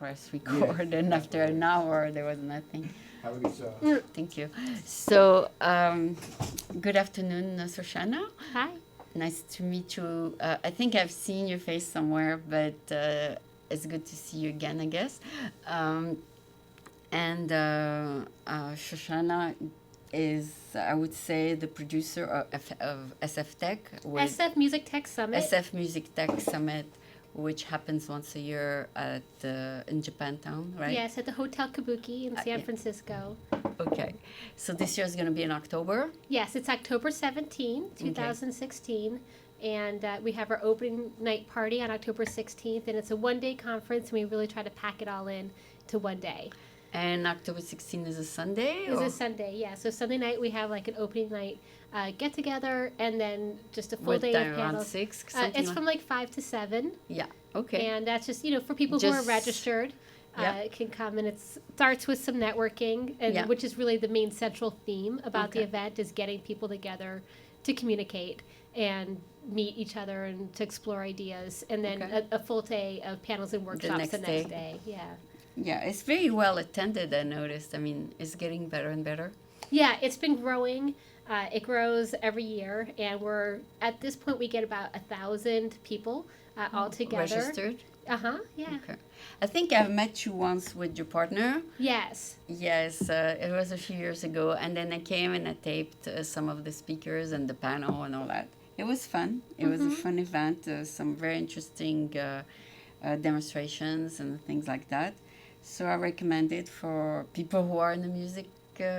press record, and after an hour, there was nothing. Have a good show. Thank you. So, good afternoon, Shoshana. Hi. Nice to meet you. I think I've seen your face somewhere, but it's good to see you again, I guess. Shoshana is, I would say, the producer of SF Tech. SF Music Tech Summit. SF Music Tech Summit, which happens once a year in Japantown, right? Yes, at the Hotel Kabuki in San yeah. Francisco. Okay. So this year is going to be in October? Yes, it's October 17, 2016. Okay. And we have our opening night party on October 16th. And it's a one-day conference, and we really try to pack it all in to one day. And October 16th is a Sunday? It's a Sunday, yeah. So Sunday night we have like an opening night get-together, and then just a full day of panels. Around 6? It's from like 5 to 7. Yeah, okay. And that's just, for people who are registered. Can come, and it starts with some networking, and which is really the main central theme about the event, is getting people together to communicate and meet each other and to explore ideas, and then a full day of panels and workshops the next day. Yeah, it's very well attended, I noticed. I mean, it's getting better and better. Yeah, it's been growing. It grows every year, and at this point we get about 1,000 people all together. Registered? Yeah. Okay. I think I've met you once with your partner. Yes. Yes, it was a few years ago, and then I came and I taped some of the speakers and the panel and all that. It was fun. It was a fun event, some very interesting demonstrations and things like that. So I recommend it for people who are in the music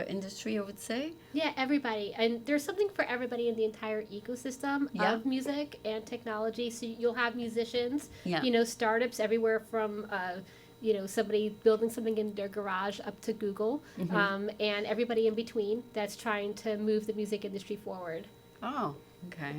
industry, I would say. Yeah, everybody. And there's something for everybody in the entire ecosystem of music and technology. So you'll have musicians, startups everywhere from, somebody building something in their garage up to Google, and everybody in between that's trying to move the music industry forward. Oh, okay.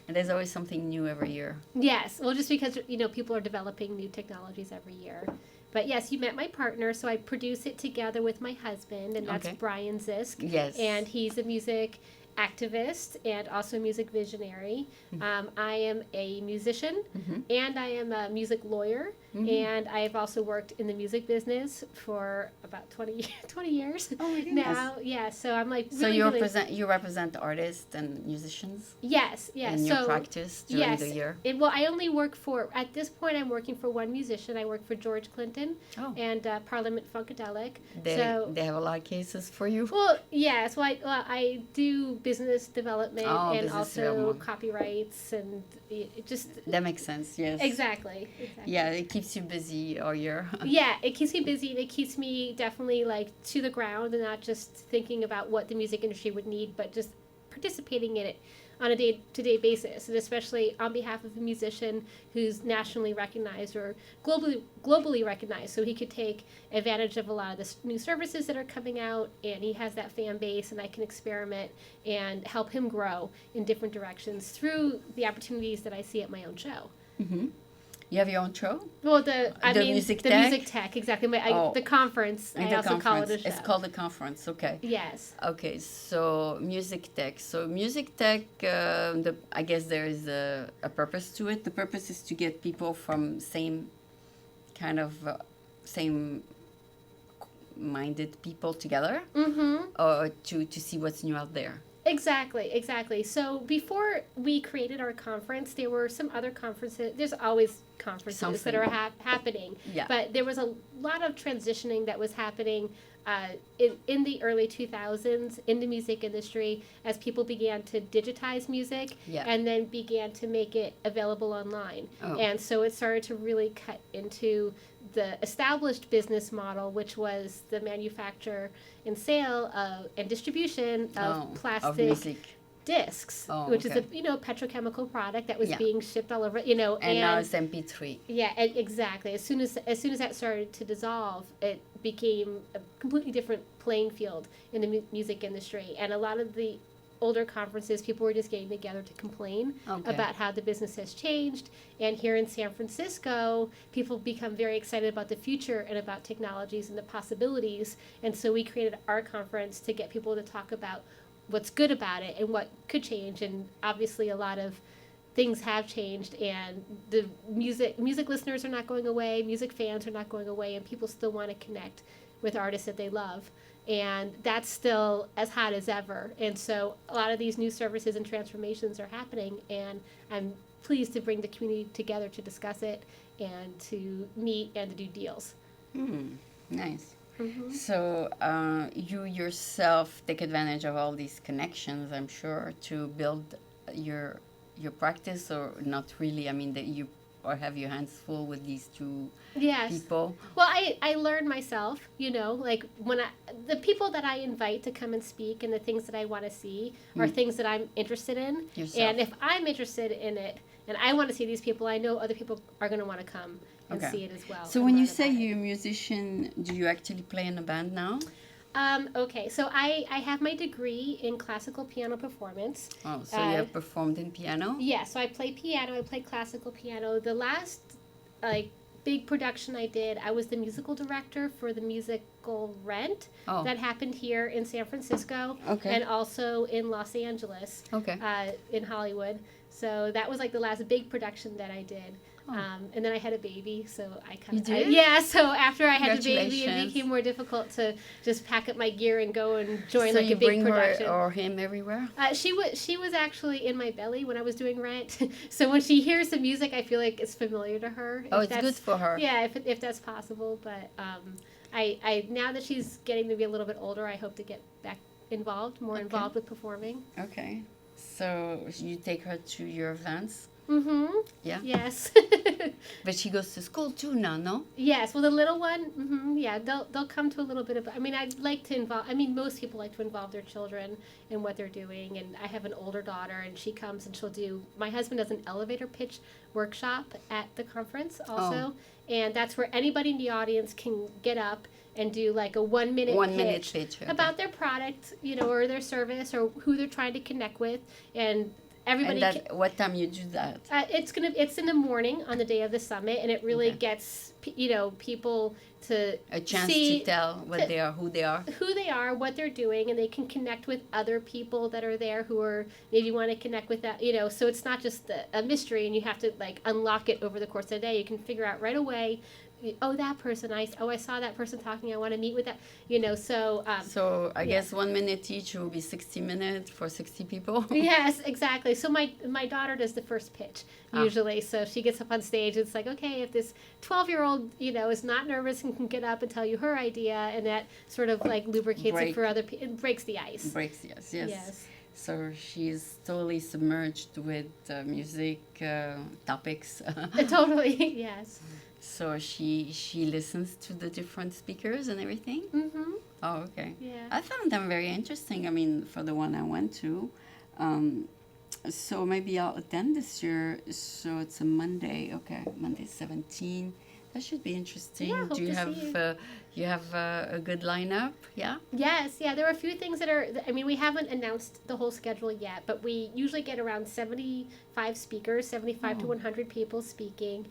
And there's always something new every year. Yes. Well, just because, people are developing new technologies every year. But yes, you met my partner, so I produce it together with my husband, and that's Brian Zisk. Yes. And he's a music activist and also a music visionary. I am a musician, and I am a music lawyer, and I've also worked in the music business for about 20 years now. Yeah, so I'm like really, so you represent artists and musicians? Yes. In your practice during the year? I only work at this point I'm working for one musician. I work for George Clinton and Parliament Funkadelic. They have a lot of cases for you? Well, yes. Well, I do business development and also copyrights, and it just... That makes sense, yes. Exactly. Yeah, it keeps you busy all year. Yeah, it keeps me busy. It keeps me definitely to the ground and not just thinking about what the music industry would need, but just participating in it on a day-to-day basis, and especially on behalf of a musician who's nationally recognized or globally recognized, so he could take advantage of a lot of the new services that are coming out, and he has that fan base, and I can experiment and help him grow in different directions through the opportunities that I see at my own show. You have your own show? Well, the Music Tech, exactly. The conference, I also call it a show. It's called the conference, okay. Yes. Okay, so Music Tech. So Music Tech, I guess there is a purpose to it. The purpose is to get people from same minded people together, or to see what's new out there. Exactly. So before we created our conference, there were some other conferences. There's always conferences that are happening. Yeah. But there was a lot of transitioning that was happening in the early 2000s in the music industry as people began to digitize music and then began to make it available online. And so it started to really cut into the established business model, which was the manufacture and sale and distribution of plastic discs, which is a petrochemical product that was being shipped all over. And now it's MP3. Yeah, exactly. As soon as that started to dissolve, it became a completely different playing field in the music industry, and a lot of the older conferences, people were just getting together to complain about how the business has changed. And here in San Francisco, people become very excited about the future and about technologies and the possibilities. And so we created our conference to get people to talk about what's good about it and what could change. And obviously a lot of things have changed, and the music listeners are not going away, music fans are not going away, and people still want to connect with artists that they love. And that's still as hot as ever. And so a lot of these new services and transformations are happening, and I'm pleased to bring the community together to discuss it and to meet and to do deals. Nice. So you yourself take advantage of all these connections, I'm sure, to build your practice, or not really? I mean, that you or have your hands full with these two people? Well, I learn myself, like the people that I invite to come and speak and the things that I want to see are things that I'm interested in. Yourself. And if I'm interested in it and I want to see these people, I know other people are going to want to come and see it as well. So when you say you're a musician, do you actually play in a band now? Okay, so I have my degree in classical piano performance. Oh, so you have performed in piano? Yeah, so I play piano. I play classical piano. The last big production I did, I was the musical director for the musical Rent that happened here in San Francisco and also in Los Angeles, in Hollywood. So that was like the last big production that I did. And then I had a baby, so I kind of... so after I had the baby, it became more difficult to just pack up my gear and go and join like a big production. So you bring her or him everywhere? She was actually in my belly when I was doing Rent. So when she hears the music, I feel like it's familiar to her. Oh, it's good for her. Yeah, if that's possible. But I now that she's getting to be a little bit older, I hope to get back more involved with performing. Okay. So you take her to your events? Yeah. Yes. But she goes to school too now, no? Yes. Well, the little one, yeah, they'll come to a little bit of. I mean, I'd like to involve. I mean, most people like to involve their children in what they're doing. And I have an older daughter, and she comes and she'll do. My husband does an elevator pitch workshop at the conference also, and that's where anybody in the audience can get up and do like a 1 minute pitch about their product, or their service, or who they're trying to connect with, and everybody. And what time you do that? It's in the morning on the day of the summit, and it really gets people to a chance to tell what they are, who they are, what they're doing, and they can connect with other people that are there who are maybe want to connect with that. So it's not just a mystery, and you have to like unlock it over the course of the day. You can figure out right away. Oh, that person! I saw that person talking. I want to meet with that. So I guess 1 minute each will be 60 minutes for 60 people. Yes, exactly. So my daughter does the first pitch usually. So she gets up on stage. It's like, okay, if this 12-year-old is not nervous and can get up and tell you her idea, and that sort of like lubricates it for other people. It breaks the ice. Breaks the ice. Yes. So she's totally submerged with music topics. Totally, yes. So she listens to the different speakers and everything? Mm-hmm. Oh, okay. Yeah. I found them very interesting. I mean, for the one I went to. So maybe I'll attend this year. So it's a Monday. Okay, Monday 17. That should be interesting. Yeah, Do you have a good lineup? Yeah? Yes, yeah. There are a few things that are, I mean, we haven't announced the whole schedule yet, but we usually get around 75 speakers, 75 to 100 people speaking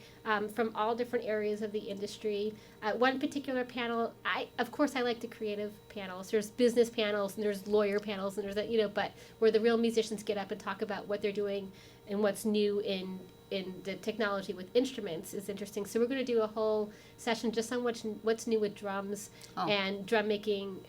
from all different areas of the industry. One particular panel, of course, I like the creative panels. There's business panels and there's lawyer panels and there's that, but where the real musicians get up and talk about what they're doing and what's new in the technology with instruments is interesting. So we're going to do a whole session just on what's new with drums and drum making,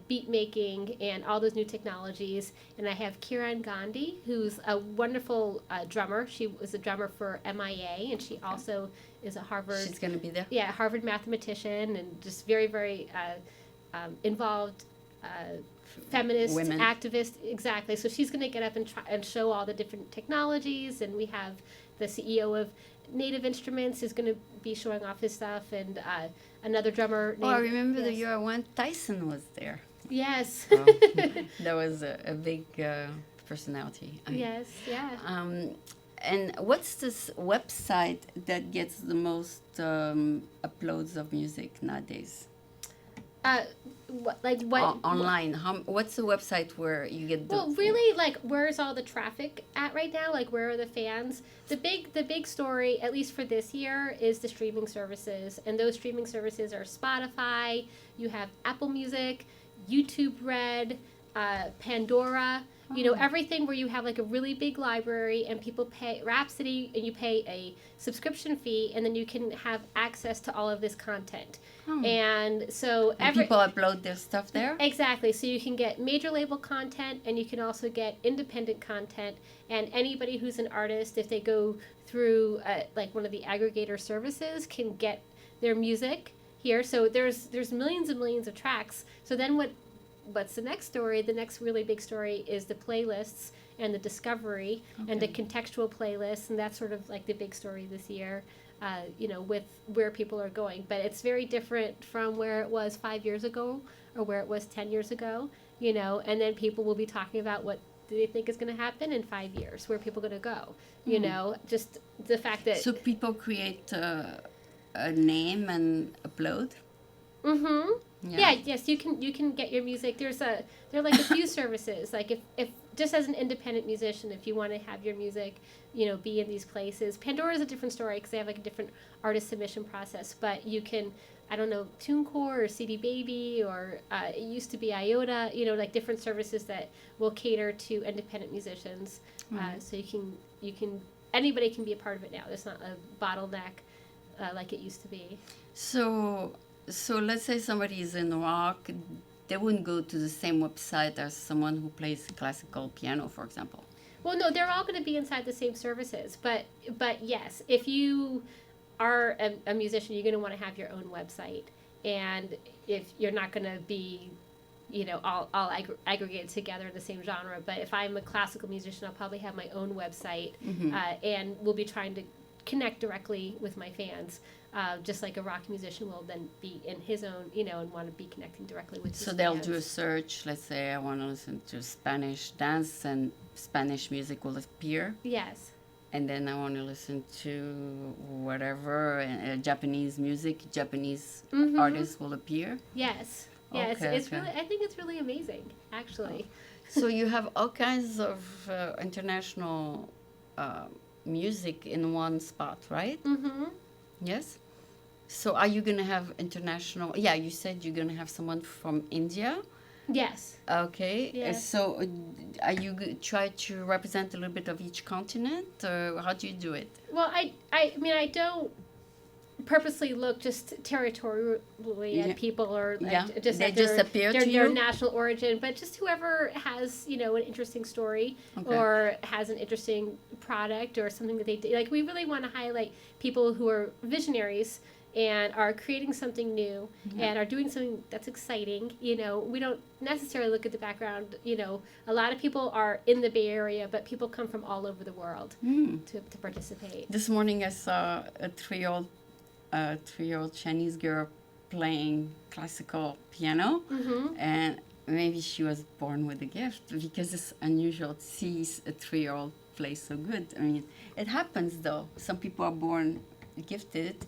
beat making, and all those new technologies. And I have Kiran Gandhi, who's a wonderful drummer. She was a drummer for MIA, and she also is a Harvard. She's going to be there. Yeah, Harvard mathematician, and just very, very involved. Feminist women. Activist, exactly. So she's going to get up and try and show all the different technologies, and we have the CEO of Native Instruments is going to be showing off his stuff, and another drummer. I remember the year I went, Tyson was there. Yes. That was a big personality. Yes, yeah. And what's this website that gets the most uploads of music nowadays? What online? What's the website where you get the... Well, really, where's all the traffic at right now? Where are the fans? The big story, at least for this year, is the streaming services, and those streaming services are Spotify. You have Apple Music, YouTube Red, Pandora. You know, everything where you have like a really big library and people pay Rhapsody and you pay a subscription fee and then you can have access to all of this content. And so people upload their stuff there? Exactly. So you can get major label content and you can also get independent content. And anybody who's an artist, if they go through like one of the aggregator services, can get their music here. So there's millions and millions of tracks. So then what's the next story? The next really big story is the playlists and the discovery and the contextual playlists, and that's sort of like the big story this year. You know, with where people are going. But it's very different from where it was 5 years ago or where it was 10 years ago, you know, and then people will be talking about what do they think is going to happen in 5 years, where are people going to go, you know, just the fact that... So people create a name and upload? Mm-hmm. Yeah, yes, you can get your music. There are like a few services, like if just as an independent musician, if you want to have your music, you know, be in these places. Pandora is a different story because they have like a different artist submission process, but you can, I don't know, TuneCore or CD Baby or it used to be Iota, you know, like different services that will cater to independent musicians. So you can anybody can be a part of it now. There's not a bottleneck like it used to be. So let's say somebody is in rock, they wouldn't go to the same website as someone who plays classical piano, for example. Well, no, they're all going to be inside the same services. But yes, if you are a musician, you're going to want to have your own website. And if you're not going to be, you know, all aggregated together in the same genre. But if I'm a classical musician, I'll probably have my own website and we'll be trying to connect directly with my fans. Just like a rock musician will then be in his own, you know, and want to be connecting directly with his So they'll fans. do a search. Let's say I want to listen to Spanish dance, and Spanish music will appear. Yes. And then I want to listen to whatever, Japanese music, Japanese artists will appear. Yes. Yeah, Okay, it's really, I think it's really amazing, actually. So you have all kinds of international music in one spot, right? Mm-hmm. Yes. So are you going to have international... Yeah, you said you're going to have someone from India. Yes. Okay. Yes. So are you try to represent a little bit of each continent? Or how do you do it? Well, I mean, I don't purposely look just territorially at people or just they at just appear to their you? national origin, but just whoever has, you know, an interesting story or has an interesting product or something that they do. Like, we really want to highlight people who are visionaries and are creating something new and are doing something that's exciting. You know, we don't necessarily look at the background. You know, a lot of people are in the Bay Area, but people come from all over the world to participate. This morning I saw a three-year-old Chinese girl playing classical piano, and maybe she was born with a gift, because it's unusual to see a 3-year-old play so good. I mean, it happens though. Some people are born gifted,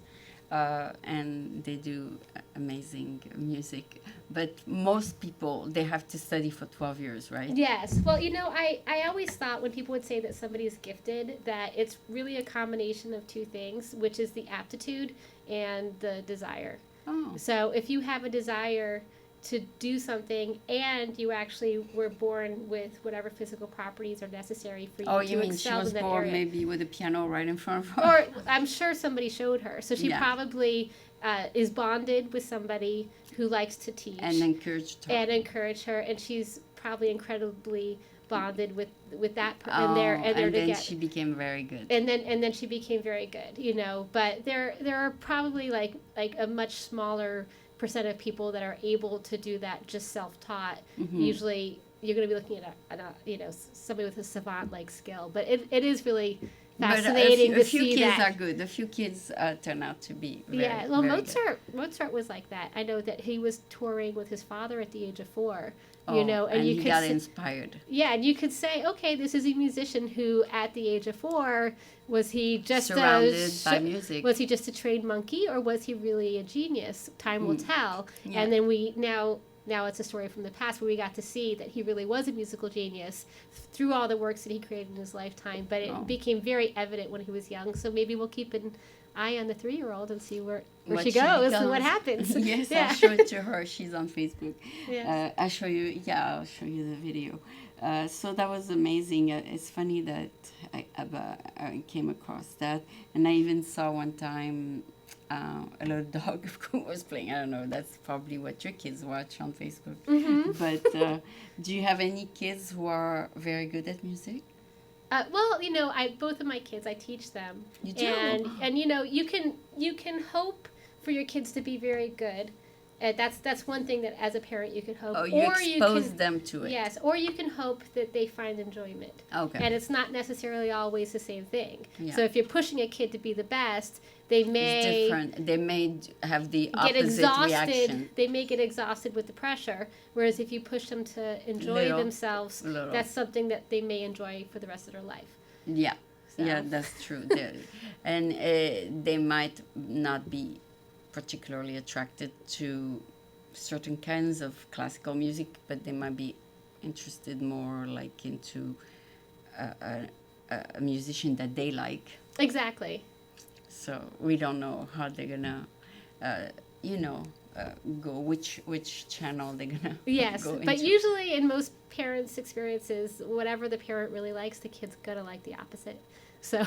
and they do amazing music. But most people, they have to study for 12 years, right? Yes. Well, you know, I always thought when people would say that somebody is gifted, that it's really a combination of two things, which is the aptitude and the desire. Oh. So if you have a desire to do something and you actually were born with whatever physical properties are necessary for you to excel in that area. Oh, you mean she was born maybe with a piano right in front of her? Or I'm sure somebody showed her. So she probably is bonded with somebody who likes to teach. And encouraged her. And she's probably incredibly bonded with that and they're then together. She became very good. And then she became very good, you know. But there are probably like a much smaller percent of people that are able to do that just self-taught. Usually you're going to be looking at a you know, somebody with a savant-like skill. But it is really fascinating to see that. A few kids are good. A few kids turn out to be very, well, very Mozart was like that. I know that he was touring with his father at the age of 4. Oh, you know, and you he could got inspired. Yeah, and you could say, okay, this is a musician who, at the age of 4, was he just surrounded by music? Was he just a trained monkey, or was he really a genius? Time will tell. Yeah. And then now it's a story from the past where we got to see that he really was a musical genius through all the works that he created in his lifetime. But it became very evident when he was young. So maybe we'll keep an eye on the 3-year-old and see where what she goes and what happens. Yes, yeah. I'll show it to her. She's on Facebook. Yes. I'll show you the video. So that was amazing. It's funny that I came across that. And I even saw one time a little dog who was playing. I don't know, that's probably what your kids watch on Facebook. But do you have any kids who are very good at music? Well, both of my kids, I teach them. You do? And you can hope for your kids to be very good. That's one thing that as a parent you can hope. Oh, you expose them to it. Yes, or you can hope that they find enjoyment. Okay. And it's not necessarily always the same thing. Yeah. So if you're pushing a kid to be the best, they may... It's different. They may have the get opposite exhausted. reaction. They may get exhausted with the pressure. Whereas if you push them to enjoy themselves, that's something that they may enjoy for the rest of their life. Yeah. So. Yeah, that's true. And they might not be particularly attracted to certain kinds of classical music, but they might be interested more like into a musician that they like. Exactly. So we don't know how they're gonna, go which channel they're gonna. Yes, go but into. usually in most parents' experiences, whatever the parent really likes, the kid's gonna like the opposite. So.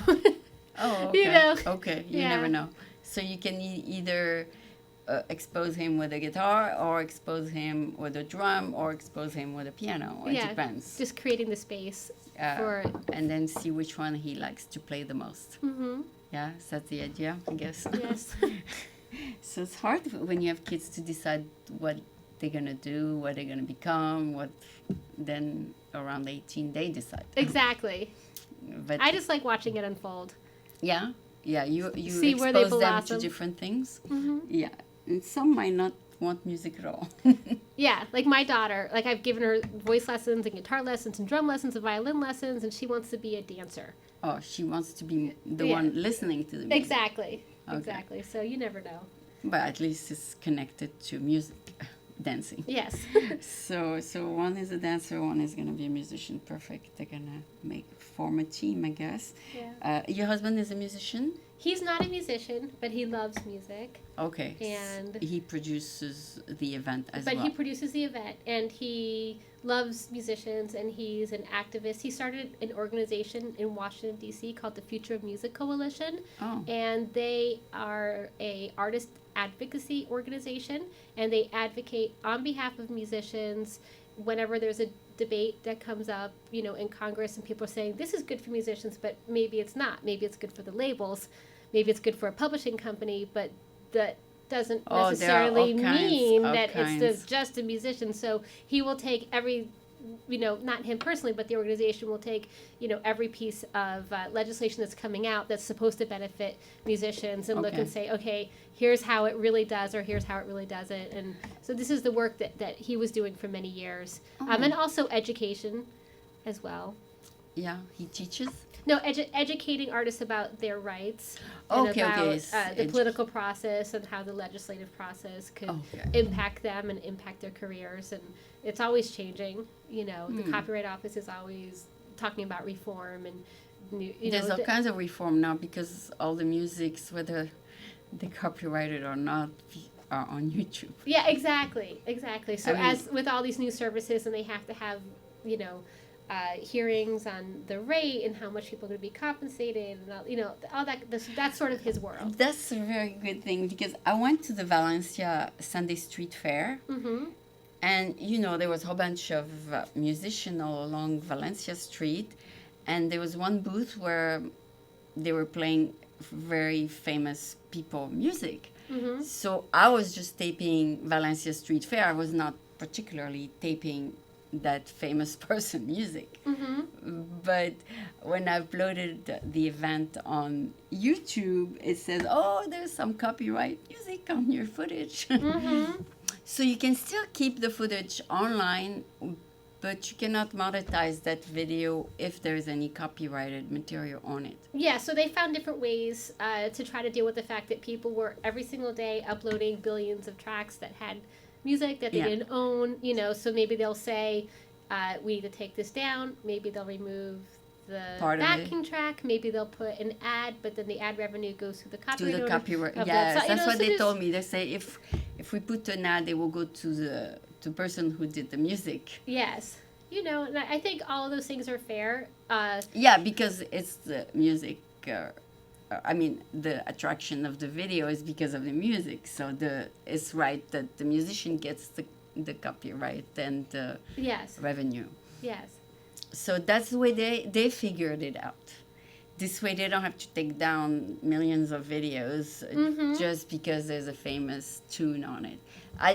Oh, okay. Okay, you Yeah. never know. So you can either expose him with a guitar, or expose him with a drum, or expose him with a piano. It depends. Just creating the space for it. And then see which one he likes to play the most. Mm-hmm. Yeah, is that the idea, I guess? Yes. So it's hard when you have kids to decide what they're going to do, what they're going to become, then around 18 they decide. Exactly. But I just like watching it unfold. Yeah, you See expose where they them blossom. to different things. Mm-hmm. Yeah, and some might not want music at all. Yeah, like my daughter, like I've given her voice lessons and guitar lessons and drum lessons and violin lessons, and she wants to be a dancer. Oh, she wants to be the one listening to the music. Exactly. Okay. Exactly. So you never know. But at least it's connected to music, dancing. Yes. So one is a dancer, one is going to be a musician. Perfect. They're going to form a team, I guess. Yeah. Your husband is a musician? He's not a musician, but he loves music. Okay. And he produces the event as well. well. But he produces the event, and he loves musicians, and he's an activist. He started an organization in Washington, D.C. called the Future of Music Coalition. Oh. And they are a artist advocacy organization, and they advocate on behalf of musicians whenever there's a debate that comes up, in Congress, and people are saying this is good for musicians, but maybe it's not. Maybe it's good for the labels. Maybe it's good for a publishing company, but that doesn't necessarily mean that it's just a musician. So he will take every, not him personally, but the organization will take, every piece of legislation that's coming out that's supposed to benefit musicians and look and say, okay, here's how it really does, or here's how it really doesn't. And so this is the work that he was doing for many years. And also education as well. Yeah, he teaches? No, educating artists about their rights and about the political process and how the legislative process could impact them and impact their careers. And it's always changing. The Copyright Office is always talking about reform and there's all kinds of reform now because all the musics, whether they're copyrighted or not, are on YouTube. Yeah, exactly. So as with all these new services, and they have to have, hearings on the rate and how much people are going to be compensated and all that. That's sort of his world. That's a very good thing because I went to the Valencia Sunday Street Fair. Mm-hmm. And, there was a whole bunch of musicians all along Valencia Street. And there was one booth where they were playing very famous people music. Mm-hmm. So I was just taping Valencia Street Fair. I was not particularly taping that famous person music. Mm-hmm. But when I uploaded the event on YouTube, it says, there's some copyright music on your footage. Mm-hmm. So you can still keep the footage online, but you cannot monetize that video if there's any copyrighted material on it. Yeah, so they found different ways to try to deal with the fact that people were every single day uploading billions of tracks that had music that they didn't own, so maybe they'll say, we need to take this down. Maybe they'll remove the part backing track. Maybe they'll put an ad, but then the ad revenue goes to the copyright. To the copyright. Yes, that's what they told me. They say if we put an ad, they will go to the person who did the music. Yes. And I think all of those things are fair. Yeah, because it's the music. The attraction of the video is because of the music. So it's right that the musician gets the copyright and the revenue. Yes. So that's the way they figured it out. This way they don't have to take down millions of videos just because there's a famous tune on it.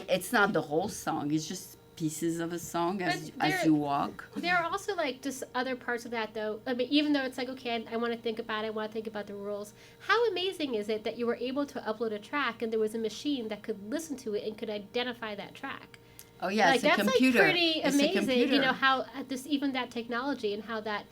It's not the whole song. It's just pieces of a song as you walk. There are also just other parts of that though. I mean, even though it's okay, I want to think about it, I want to think about the rules. How amazing is it that you were able to upload a track and there was a machine that could listen to it and could identify that track? Oh yeah, it's a computer. That's pretty amazing. How even that technology and how that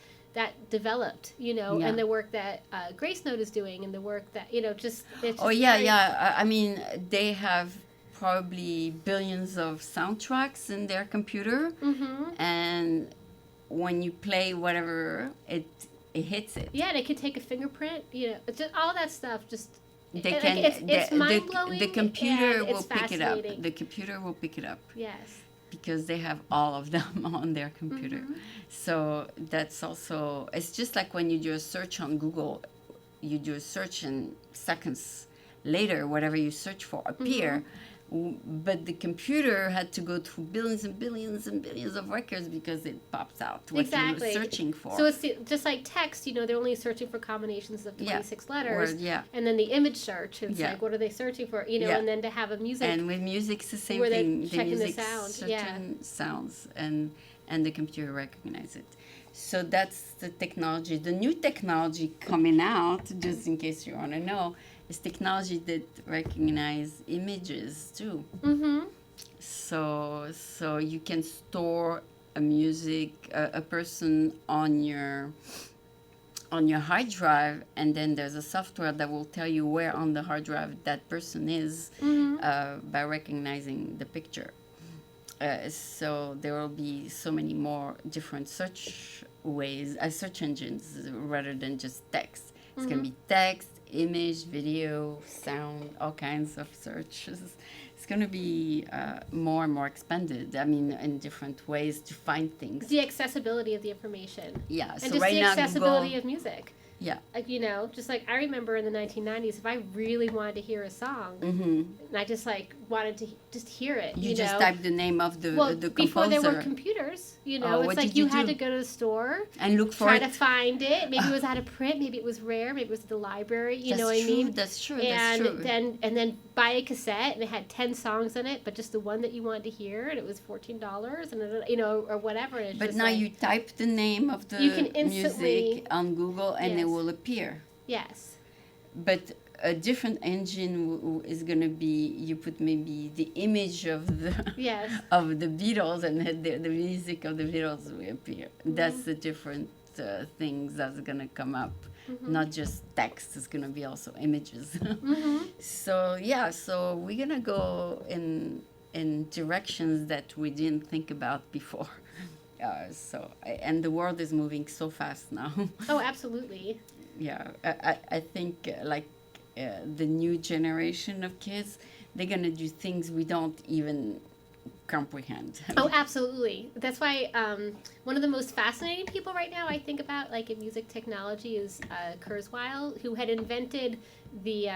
developed, and the work that Grace Note is doing and the work that it's I mean, they have probably billions of soundtracks in their computer, and when you play whatever, it hits it. Yeah, and it can take a fingerprint. Just all that stuff. Just it's mind blowing. The computer will pick it up. The computer will pick it up. Yes. Because they have all of them on their computer. So that's also, it's just like when you do a search on Google, you do a search and seconds later, whatever you search for appear. But the computer had to go through billions and billions and billions of records because it pops out what you're searching for. So it's just like text, they're only searching for combinations of 26 letters. And then the image search, it's like, what are they searching for? And then to have a music. And with music, it's the same where thing. They're checking the sound. Certain sounds, and the computer recognizes it. So that's the technology. The new technology coming out, just in case you want to know, is technology that recognize images too. So you can store a person on your hard drive, and then there's a software that will tell you where on the hard drive that person is by recognizing the picture. So there will be so many more different search engines rather than just text. It's going to be text, image, video, sound, all kinds of searches. It's going to be more and more expanded. I mean, in different ways to find things. The accessibility of the information. Yeah. And so just right the now, accessibility of music. Yeah. Just like I remember in the 1990s, if I really wanted to hear a song, and I just wanted to just hear it, you just type the name of the composer. Before there were computers, it's like you had to go to the store and look for it. Try to find it. Maybe it was out of print. Maybe it was rare. Maybe it was at the library. You know what I mean? That's true. And that's true. then buy a cassette and it had 10 songs on it, but just the one that you wanted to hear, and it was $14, and or whatever. And it's but just now you type the name of the music on Google and it will appear. Yes. But a different engine is going to be, you put maybe the image of the of the Beatles, and the music of the Beatles will appear. That's the different things that's going to come up. Not just text, it's going to be also images. So we're going to go in directions that we didn't think about before. And the world is moving so fast now. Oh, absolutely. Yeah, I think the new generation of kids, they're going to do things we don't even comprehend. Oh, absolutely. That's why one of the most fascinating people right now I think about, in music technology, is Kurzweil, who had invented the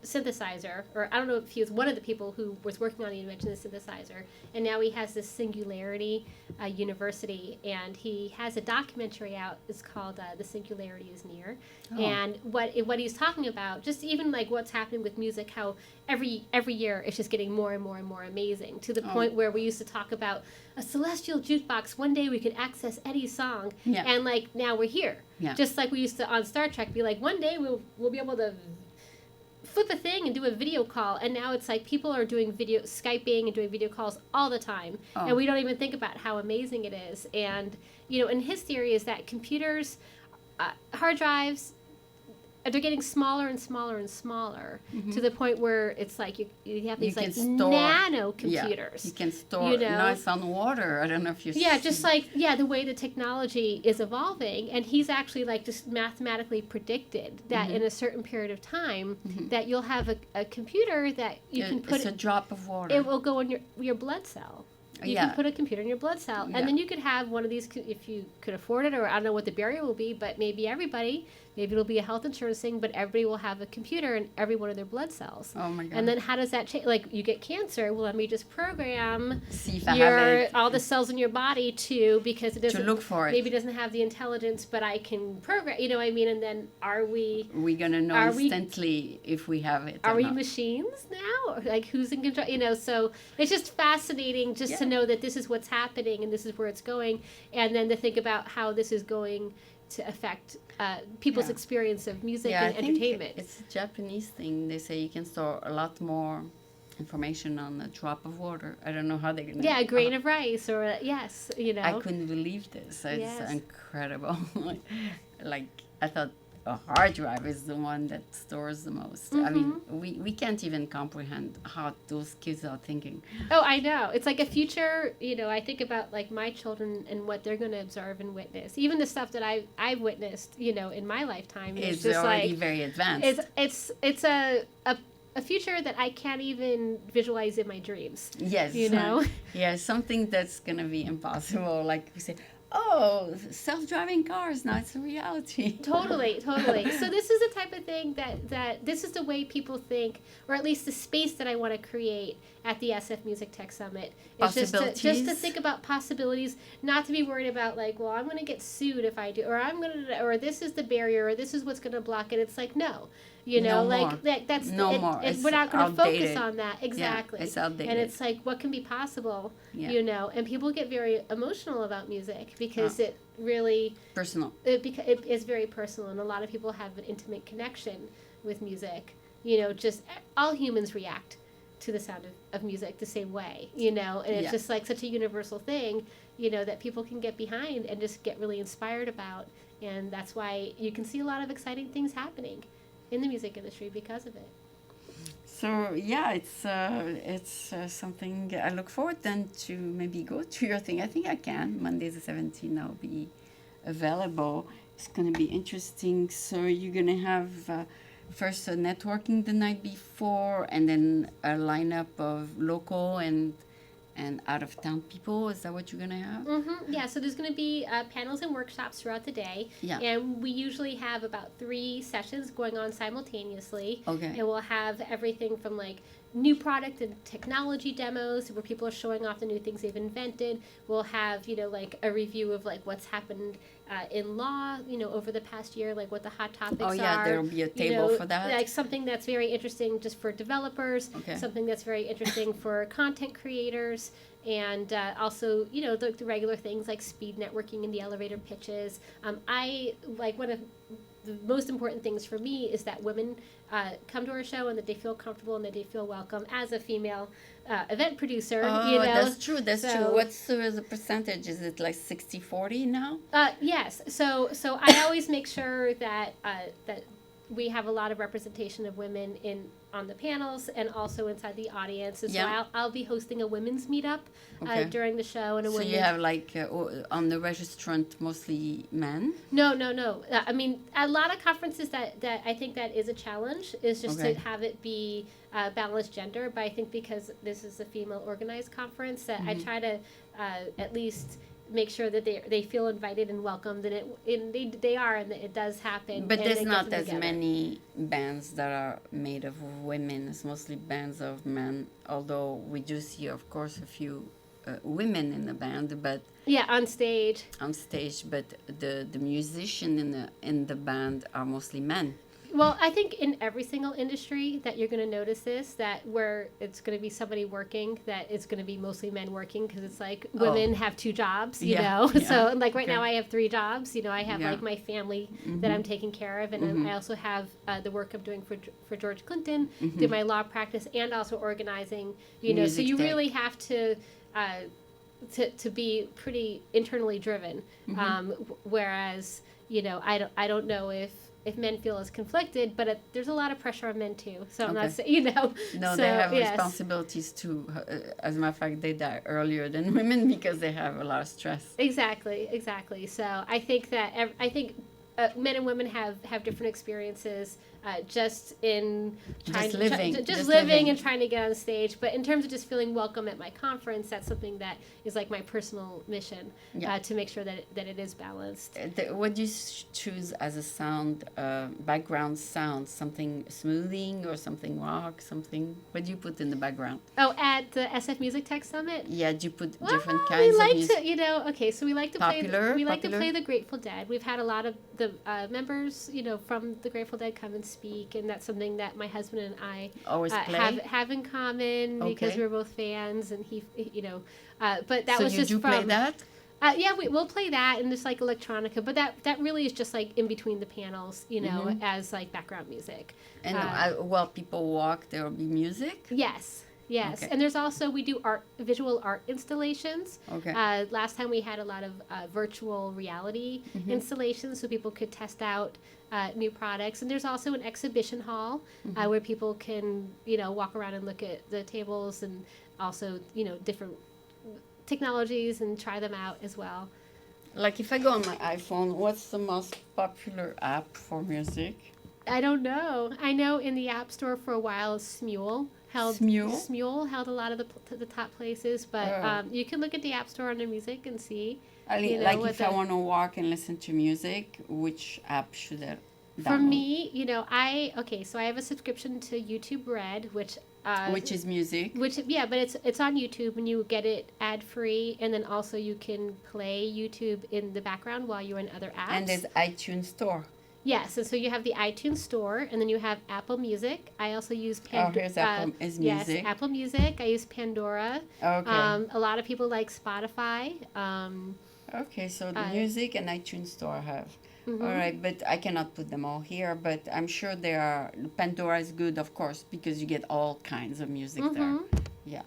synthesizer, or I don't know if he was one of the people who was working on the invention of the synthesizer, and now he has this Singularity University, and he has a documentary out. It's called The Singularity is Near. And what he's talking about, just even what's happening with music, how every year it's just getting more and more and more amazing, to the point where we used to talk about a celestial jukebox. One day we could access any song, and now we're here. Just like we used to on Star Trek be like, one day we'll be able to flip a thing and do a video call, and now it's like people are doing Skyping and doing video calls all the time, and we don't even think about how amazing it is. And and his theory is that computers, hard drives, they're getting smaller and smaller and smaller to the point where it's like you have these like nano computers. You can store nice on water. I don't know if you just like the way the technology is evolving, and he's actually like just mathematically predicted that in a certain period of time that you'll have a computer that you can put it's a drop of water. It will go in your blood cell. You can put a computer in your blood cell, and then you could have one of these if you could afford it, or I don't know what the barrier will be, but maybe it'll be a health insurance thing, but everybody will have a computer in every one of their blood cells. Oh my God. And then how does that change? Like you get cancer, well, let me just program see if I have it. all the cells in your body because it doesn't, to look for it. Maybe it doesn't have the intelligence, but I can program, you know what I mean? And then are we going to know instantly if we have it? Are we machines now? Or like who's in control? You know, so it's just fascinating just to know that this is what's happening and this is where it's going, and then to think about how this is going to affect people's experience of music and entertainment. It's a Japanese thing. They say you can store a lot more information on a drop of water. I don't know how they're going to... Yeah, a grain of rice or you know. I couldn't believe this. It's incredible. Like, I thought a hard drive is the one that stores the most. I mean, we can't even comprehend how those kids are thinking. Oh, I know. It's like a future, you know, I think about like my children and what they're going to observe and witness. Even the stuff that I've witnessed, you know, in my lifetime. It's just already like, very advanced. It's a future that I can't even visualize in my dreams. Yes. You know? Yeah, something that's going to be impossible. Like we say, oh, self-driving cars, now it's a reality. Totally. So this is the type of thing that this is the way people think, or at least the space that I want to create at the SF Music Tech Summit. It's just to think about possibilities, not to be worried about like, well, I'm going to get sued if I do, or this is the barrier, or this is what's going to block it. It's like, no. You know, more. That's more. We're not going to focus on that. Exactly. Yeah, it's outdated. And it's like, what can be possible? Yeah. You know, and people get very emotional about music because it really personal. It is very personal, and a lot of people have an intimate connection with music. You know, just all humans react to the sound of music the same way. You know, and it's just like such a universal thing. You know, that people can get behind and just get really inspired about, and that's why you can see a lot of exciting things happening in the music industry because of it. So it's something I look forward then to maybe go to your thing. I think I can. Monday the 17th I'll be available. It's going to be interesting. So you're going to have first a networking the night before, and then a lineup of local and out-of-town people. Is that what you're going to have? Mm-hmm. Yeah, so there's going to be panels and workshops throughout the day. Yeah. And we usually have about 3 sessions going on simultaneously. Okay. And we'll have everything from like new product and technology demos where people are showing off the new things they've invented. We'll have, you know, like a review of like what's happened in law, you know, over the past year, like what the hot topics are. Oh yeah, there'll be a table for that. Like something that's very interesting just for developers, something that's very interesting for content creators, and also, you know, the regular things like speed networking and the elevator pitches. I like one of the most important things for me is that women come to our show and that they feel comfortable and that they feel welcome as a female event producer. Oh, you know? That's true. What's the percentage? Is it like 60-40 now? Yes. So I always make sure that that we have a lot of representation of women on the panels and also inside the audience. And so I'll be hosting a women's meetup during the show. And so you have like on the registrant mostly men? No. I mean, a lot of conferences that I think that is a challenge is just to have it be balanced gender. But I think because this is a female organized conference that I try to at least make sure that they feel invited and welcomed, and they are, and it does happen. But there's not as many bands that are made of women. It's mostly bands of men, although we do see, of course, a few women in the band, but on stage, but the musician in the band are mostly men. Well, I think in every single industry that you're going to notice this, that where it's going to be somebody working, that it's going to be mostly men working, because it's like women have 2 jobs, you know. Yeah. So like right now I have 3 jobs. You know, I have like my family that I'm taking care of, and I also have the work I'm doing for George Clinton, do my law practice, and also organizing. You know, so you really have to be pretty internally driven. Whereas, you know, I don't know if if men feel as conflicted, but there's a lot of pressure on men too. So I'm not saying, No, so, they have responsibilities too. As a matter of fact, they die earlier than women because they have a lot of stress. Exactly. So I think that men and women have different experiences just in trying just living and trying to get on stage. But in terms of just feeling welcome at my conference, that's something that is like my personal mission to make sure that it is balanced. What do you choose as a sound, background sound? Something smoothing or something rock? What do you put in the background? Oh, at the SF Music Tech Summit? Yeah, do you put different kinds of music? So we like to play the Grateful Dead. We've had a lot of the members, from the Grateful Dead come and speak, and that's something that my husband and I always have in common because we're both fans, and he but that was just play that? Yeah, we'll play that and just like electronica, but that really is just like in between the panels, as like background music. And while people walk, there will be music? Yes. Okay. And there's also, we do visual art installations. Okay. Last time we had a lot of virtual reality installations so people could test out new products. And there's also an exhibition hall where people can, walk around and look at the tables and also, different technologies and try them out as well. Like if I go on my iPhone, what's the most popular app for music? I don't know. I know in the App Store for a while, Smule held a lot of the top places, but you can look at the App Store under music and see. If I want to walk and listen to music, which app should I download? For me, so I have a subscription to YouTube Red, which is music. But it's on YouTube and you get it ad free, and then also you can play YouTube in the background while you're in other apps. And there's iTunes Store. Yes, and so you have the iTunes Store, and then you have Apple Music. I also use here's Apple Music. Yes, Apple Music. I use Pandora. Okay. A lot of people like Spotify. Okay, so the music and iTunes Store I have. All right, but I cannot put them all here, but I'm sure Pandora is good, of course, because you get all kinds of music there. Yeah.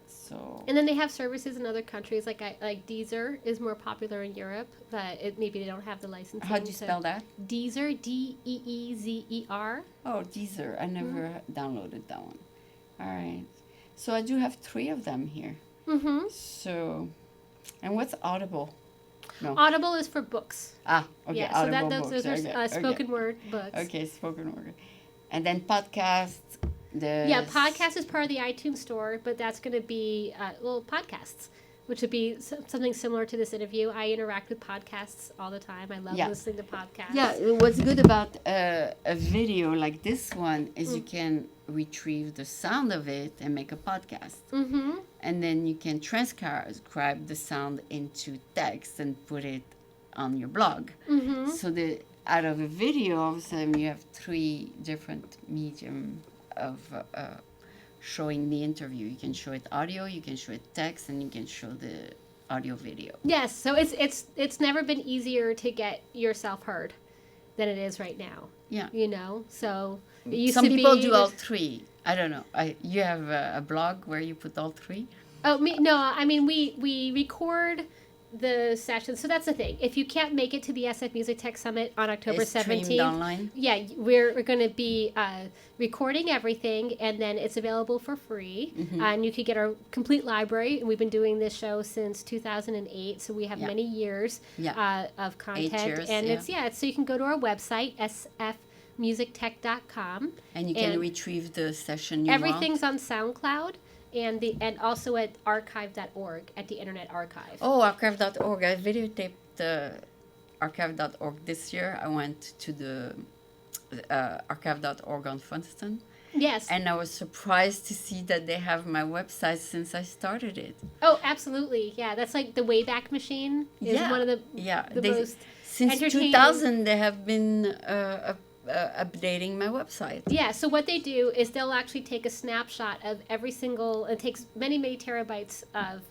So. And then they have services in other countries, like Deezer is more popular in Europe, but maybe they don't have the licensing. How do you spell that? Deezer, Deezer. Oh, Deezer. I never downloaded that one. All right. So I do have 3 of them here. So, and what's Audible? No. Audible is for books. Okay. Yeah, Audible so those are spoken word books. Okay, spoken word. And then podcasts. Podcast is part of the iTunes Store, but that's going to be podcasts, which would be something similar to this interview. I interact with podcasts all the time. I love listening to podcasts. Yeah, what's good about a video like this one is you can retrieve the sound of it and make a podcast. And then you can transcribe the sound into text and put it on your blog. So out of a video, all of a sudden you have 3 different medium of showing the interview. You can show it audio, you can show it text, and you can show the audio video. Yes, so it's never been easier to get yourself heard than it is right now. Yeah. So it used some to people be do all 3. I don't know. You have a blog where you put all 3? Oh, no. I mean, we record the session. So that's the thing. If you can't make it to the SF Music Tech Summit on October 17th, online? Yeah, we're going to be recording everything, and then it's available for free. And you could get our complete library. And we've been doing this show since 2008, so we have many years of content. 8 years, and it's so you can go to our website, sfmusictech.com, and you can retrieve the session everything's on SoundCloud. And also at archive.org, at the Internet Archive. Oh, archive.org. I videotaped archive.org this year. I went to the archive.org on Funston. Yes. And I was surprised to see that they have my website since I started it. Oh, absolutely. Yeah, that's like the Wayback Machine is one of the most since 2000, they have been updating my website. Yeah, so what they do is they'll actually take a snapshot of every single, it takes many terabytes of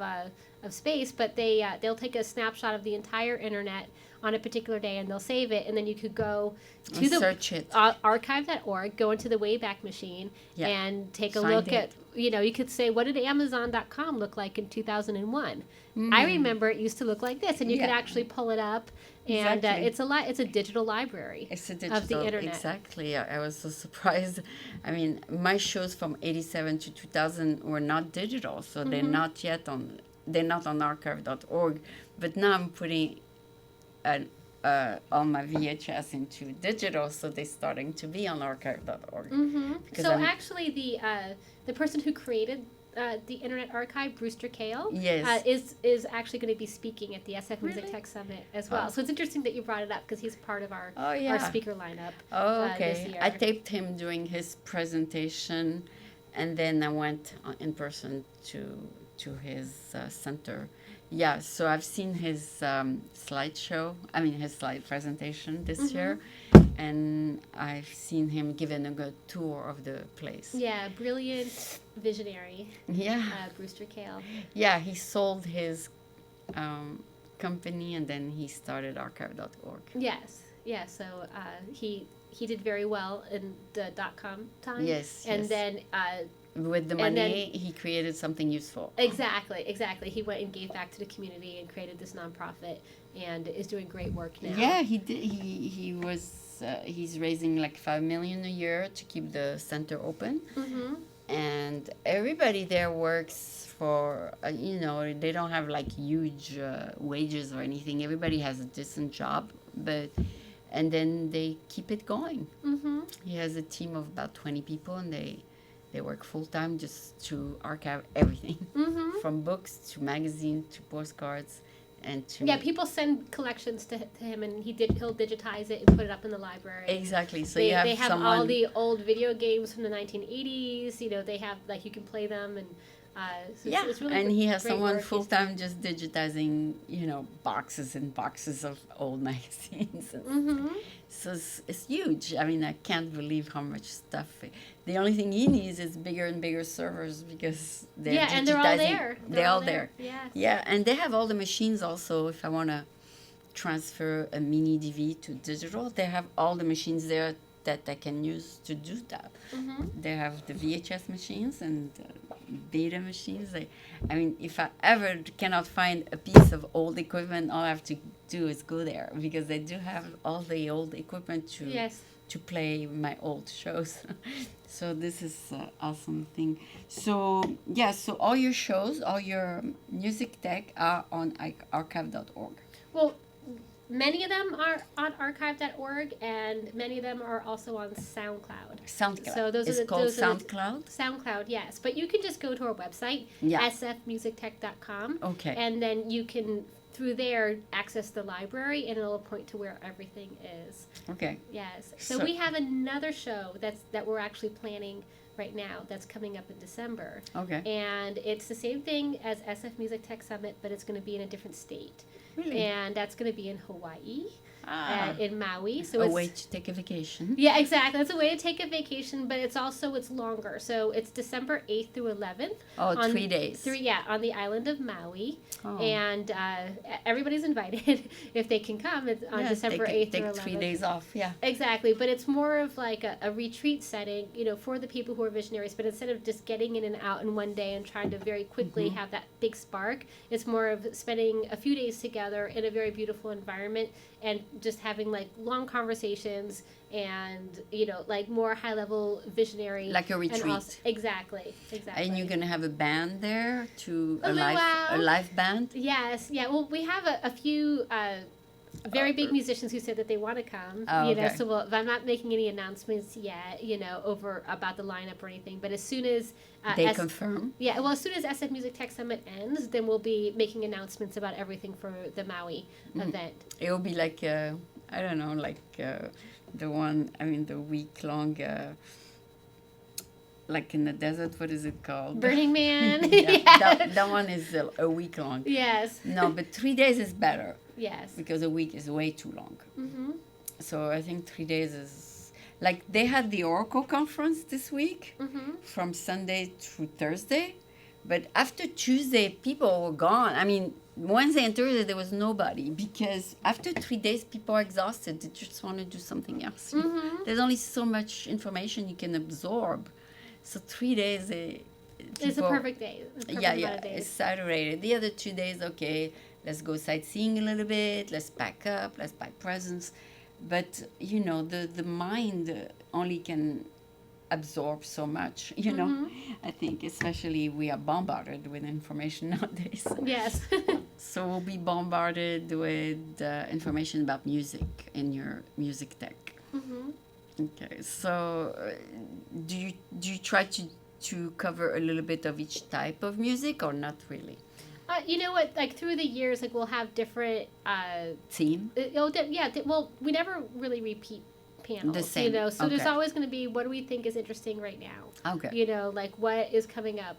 space, but they'll take a snapshot of the entire internet on a particular day, and they'll save it, and then you could go to search it. Archive.org, go into the Wayback Machine, and take a look at you could say, what did Amazon.com look like in 2001? I remember it used to look like this, and you could actually pull it up, and it's a digital library of the internet. Exactly. I was so surprised. I mean, my shows from 87 to 2000 were not digital, so they're not yet on. They're not on archive.org, but now I'm putting all my VHS into digital, so they're starting to be on archive.org. So actually, the person who created the Internet Archive, Brewster Kahle, is actually going to be speaking at the SF Music Tech Summit as well. So it's interesting that you brought it up because he's part of our speaker lineup. This year. I taped him during his presentation, and then I went in person to his center. Yeah, so I've seen his slideshow, his slide presentation this year, and I've seen him giving a good tour of the place. Yeah, brilliant visionary. Yeah. Brewster Kahle. Yeah, he sold his company and then he started archive.org. Yes, yeah, so he did very well in the .com time. Yes, and then... with the money, he created something useful. Exactly. He went and gave back to the community and created this nonprofit, and is doing great work now. Yeah, he did. He's raising like $5 million a year to keep the center open, and everybody there works for they don't have like huge wages or anything. Everybody has a decent job, and then they keep it going. He has a team of about 20 people, and they work full-time just to archive everything, from books to magazines to postcards, and to... Yeah, people send collections to him, and he'll digitize it and put it up in the library. Exactly. So they have all the old video games from the 1980s. They have, like, you can play them, and... it's really and he has someone full-time just digitizing, boxes and boxes of old magazines. So it's huge. I mean, I can't believe how much stuff. The only thing he needs is bigger and bigger servers because they're digitizing. And they're all there. They're all there. Yes. Yeah, and they have all the machines also. If I want to transfer a mini DV to digital, they have all the machines there that I can use to do that. They have the VHS machines and beta machines. If I ever cannot find a piece of old equipment, all I have to do is go there because they do have all the old equipment to play my old shows. So this is an awesome thing. So all your shows, all your music tech are on archive.org. Well, many of them are on archive.org, and many of them are also on SoundCloud. So it's called SoundCloud? SoundCloud, yes. But you can just go to our website, sfmusictech.com. Okay. And then you can, through there, access the library, and it'll point to where everything is. Okay. Yes. So we have another show that we're actually planning right now that's coming up in December. Okay. And it's the same thing as SF Music Tech Summit, but it's going to be in a different state. Really? And that's going to be in Hawaii, in Maui. So a way to take a vacation. Yeah, exactly. It's a way to take a vacation, but it's longer. So it's December 8th through 11th. Oh, 3 days. On the island of Maui. Oh. And everybody's invited if they can come. It's on December 8th through 11th. Take 3 days off, yeah. Exactly. But it's more of like a retreat setting, for the people who are visionaries. But instead of just getting in and out in one day and trying to very quickly have that big spark, it's more of spending a few days together in a very beautiful environment and just having like long conversations and like more high level visionary, like a retreat. Exactly. And you're gonna have a band there a live band. Yes, yeah. Well, we have a few very big musicians who said that they want to come. Okay. So I'm not making any announcements yet, over about the lineup or anything. But as soon as they confirm. Yeah. Well, as soon as SF Music Tech Summit ends, then we'll be making announcements about everything for the Maui event. It will be like the one. The week-long. Like in the desert, what is it called? Burning Man. That one is a week long. Yes. No, but 3 days is better. Yes. Because a week is way too long. So I think 3 days is... Like, they had the Oracle conference this week from Sunday through Thursday. But after Tuesday, people were gone. Wednesday and Thursday, there was nobody. Because after 3 days, people are exhausted. They just want to do something else. There's only so much information you can absorb. So 3 days, It's a perfect day. It's Saturday. The other 2 days, okay, let's go sightseeing a little bit. Let's pack up. Let's buy presents. But the mind only can absorb so much. I think especially we are bombarded with information nowadays. Yes. So we'll be bombarded with information about music in your music tech. Okay, so do you try to cover a little bit of each type of music or not really? You know what? Like through the years, like we'll have different theme. Well, we never really repeat panels. The same. So there's always going to be what do we think is interesting right now. Okay. Like what is coming up.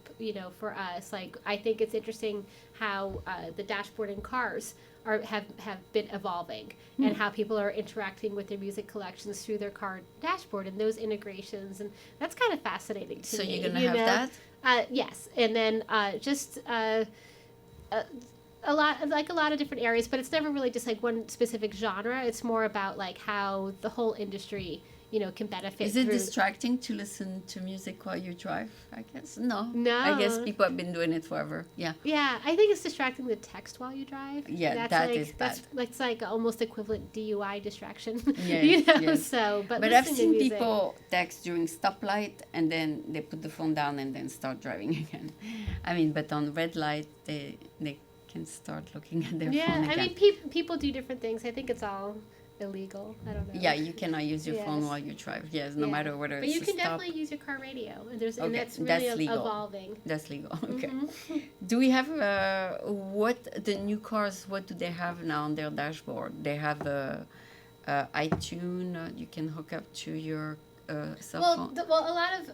For us. Like I think it's interesting how the dashboard in cars have been evolving and how people are interacting with their music collections through their car dashboard and those integrations, and that's kind of fascinating to me. So you're gonna have that? Yes, and then a lot of different areas, but it's never really just like one specific genre. It's more about like how the whole industry can benefit. Is it distracting to listen to music while you drive? I guess no. I guess people have been doing it forever. Yeah. Yeah, I think it's distracting the text while you drive. Yeah, is bad. That's like almost equivalent DUI distraction. Yes, yes. So, but I've seen people text during stoplight and then they put the phone down and then start driving again. I mean, but on red light they can start looking at their phone again. I mean, people do different things. I think it's all illegal. I don't know. Yeah, you cannot use your phone while you drive. Yes, no matter whether it's a stop. But you can definitely use your car radio, and that's really evolving. That's legal. Okay. Do we have what the new cars? What do they have now on their dashboard? They have iTunes. You can hook up to your cell phone.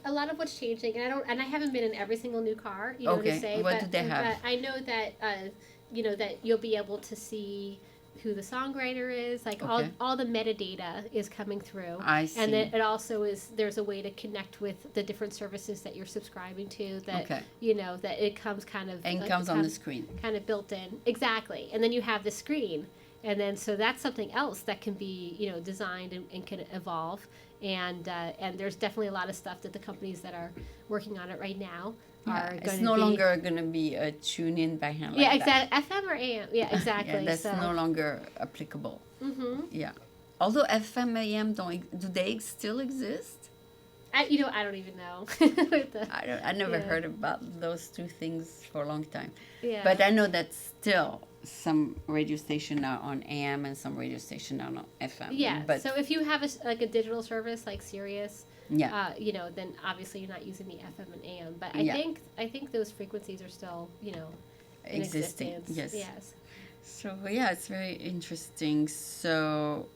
A lot of what's changing, and I haven't been in every single new car. To say. What do they have? But I know that that you'll be able to see who the songwriter is, like all the metadata is coming through. I see. And then it also there's a way to connect with the different services that you're subscribing to that, that it comes kind of... And comes on the screen. Kind of built in. Exactly. And then you have the screen. And then, so that's something else that can be, designed and can evolve. And there's definitely a lot of stuff that the companies that are working on it right now are going to be... It's no longer going to be a tune-in by hand like exactly. FM or AM. Yeah, exactly. That's no longer applicable. Mm-hmm. Yeah. Although FM, AM, do they still exist? I don't even know. I never heard about those two things for a long time. Yeah. But I know that still some radio station are on AM and some radio station are on FM. Yeah. But so if you have a digital service like Sirius, then obviously you're not using the FM and AM. But I think those frequencies are still in existing. existence. Yes. So it's very interesting. So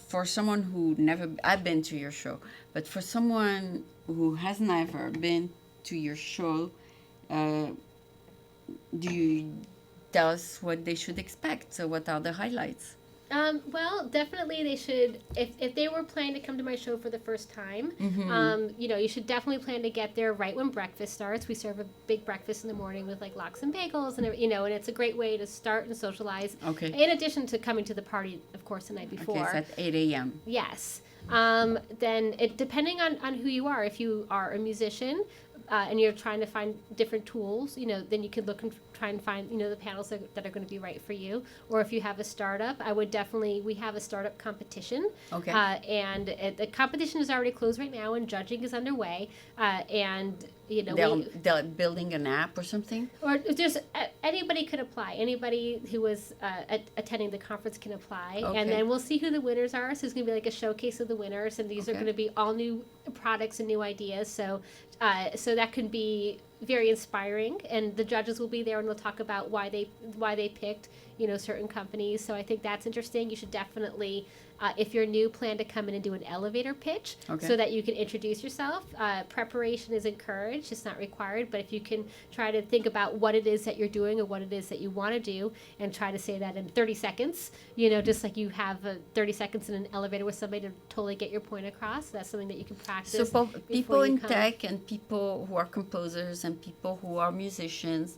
for someone who I've been to your show, but for someone who has never been to your show, do you tell us what they should expect? So what are the highlights? Well, definitely they should, if they were planning to come to my show for the first time, you should definitely plan to get there right when breakfast starts. We serve a big breakfast in the morning with like lox and bagels and and it's a great way to start and socialize. Okay. In addition to coming to the party, of course, the night before. Okay, so at 8 a.m. Yes. Then depending on who you are, if you are a musician, and you're trying to find different tools, then you could look and try and find, the panels that are going to be right for you. Or if you have a startup, we have a startup competition. Okay. And the competition is already closed right now and judging is underway. They're building an app or something? Or just anybody could apply. Anybody who was attending the conference can apply. Okay. And then we'll see who the winners are. So it's going to be like a showcase of the winners. And these are going to be all new products and new ideas. So that can be very inspiring. And the judges will be there and they'll talk about why they picked, certain companies. So I think that's interesting. You should definitely... if you're new, plan to come in and do an elevator pitch so that you can introduce yourself. Preparation is encouraged. It's not required. But if you can try to think about what it is that you're doing or what it is that you want to do and try to say that in 30 seconds, just like you have 30 seconds in an elevator with somebody to totally get your point across. That's something that you can practice. So people in tech and people who are composers and people who are musicians,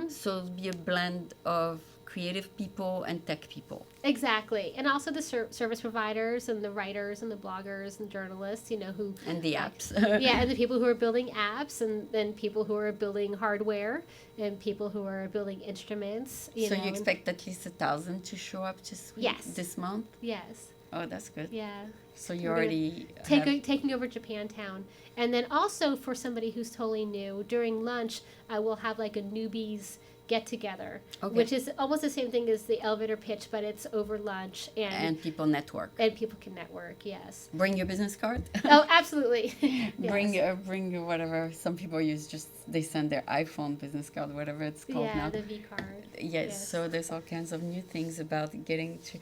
so it'll be a blend of creative people and tech people. Exactly. And also the service providers and the writers and the bloggers and journalists, who... And the apps. Yeah, and the people who are building apps and then people who are building hardware and people who are building instruments. So you expect at least 1,000 to show up this month? Yes. Oh, that's good. Yeah. So you already... Taking over Japantown. And then also for somebody who's totally new, during lunch, I will have like a newbies get-together, which is almost the same thing as the elevator pitch, but it's over lunch. And people network. And people can network, yes. Bring your business card. Oh, absolutely. Bring whatever. Some people they send their iPhone business card, whatever it's called now. Yeah, the V card. Yes, so there's all kinds of new things about getting to...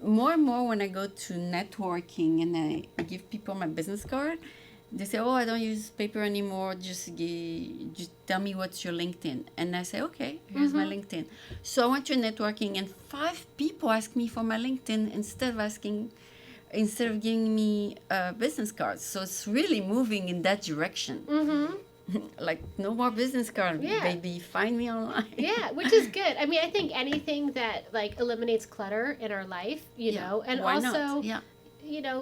More and more when I go to networking and I give people my business card, they say, I don't use paper anymore. Just tell me what's your LinkedIn. And I say, okay, here's my LinkedIn. So I went to networking and 5 people asked me for my LinkedIn instead of giving me a business cards. So it's really moving in that direction. Like, no more business card, baby. Find me online. Yeah, which is good. I mean, I think anything that, like, eliminates clutter in our life, you know. And why also... not? Yeah.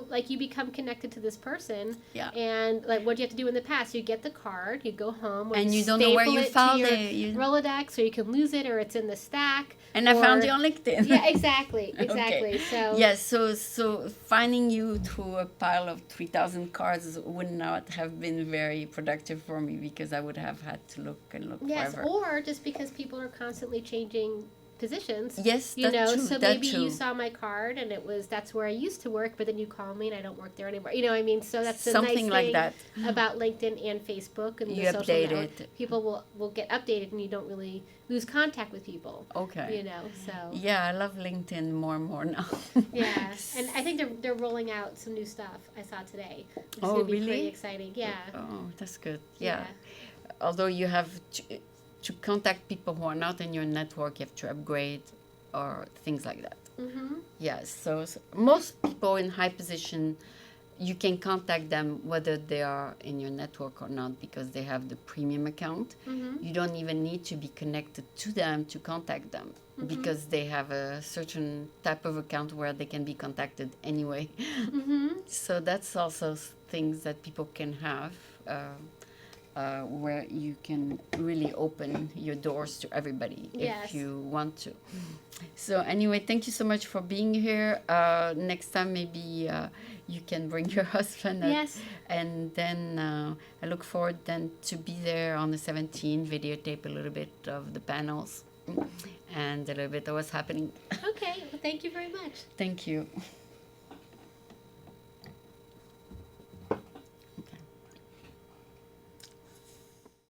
Like you become connected to this person. Yeah. And like, what do you have to do in the past? You get the card, you go home, and you don't know where you found it. Rolodex, or you can lose it, or it's in the stack. And I found you on LinkedIn. Yeah, exactly. Okay. So yes, so finding you through a pile of 3,000 cards would not have been very productive for me because I would have had to look forever. Yes, or just because people are constantly changing positions. Yes, that's true. So maybe you saw my card and that's where I used to work, but then you call me and I don't work there anymore. You know what I mean? So that's something nice like that about LinkedIn and Facebook and you the social update network. it. People will get updated and you don't really lose contact with people. Okay. So. Yeah, I love LinkedIn more and more now. Yeah, and I think they're rolling out some new stuff I saw today. It's going to be really? pretty exciting. Yeah. Oh, that's good. Yeah. Although you have to contact people who are not in your network, you have to upgrade or things like that. Yes, so most people in high position, you can contact them whether they are in your network or not because they have the premium account. You don't even need to be connected to them to contact them because they have a certain type of account where they can be contacted anyway. So that's also things that people can have. Where you can really open your doors to everybody if you want to. So anyway, thank you so much for being here. Next time maybe you can bring your husband. Yes. And then I look forward then to be there on the 17th, videotape a little bit of the panels and a little bit of what's happening. Okay, well, thank you very much. Thank you.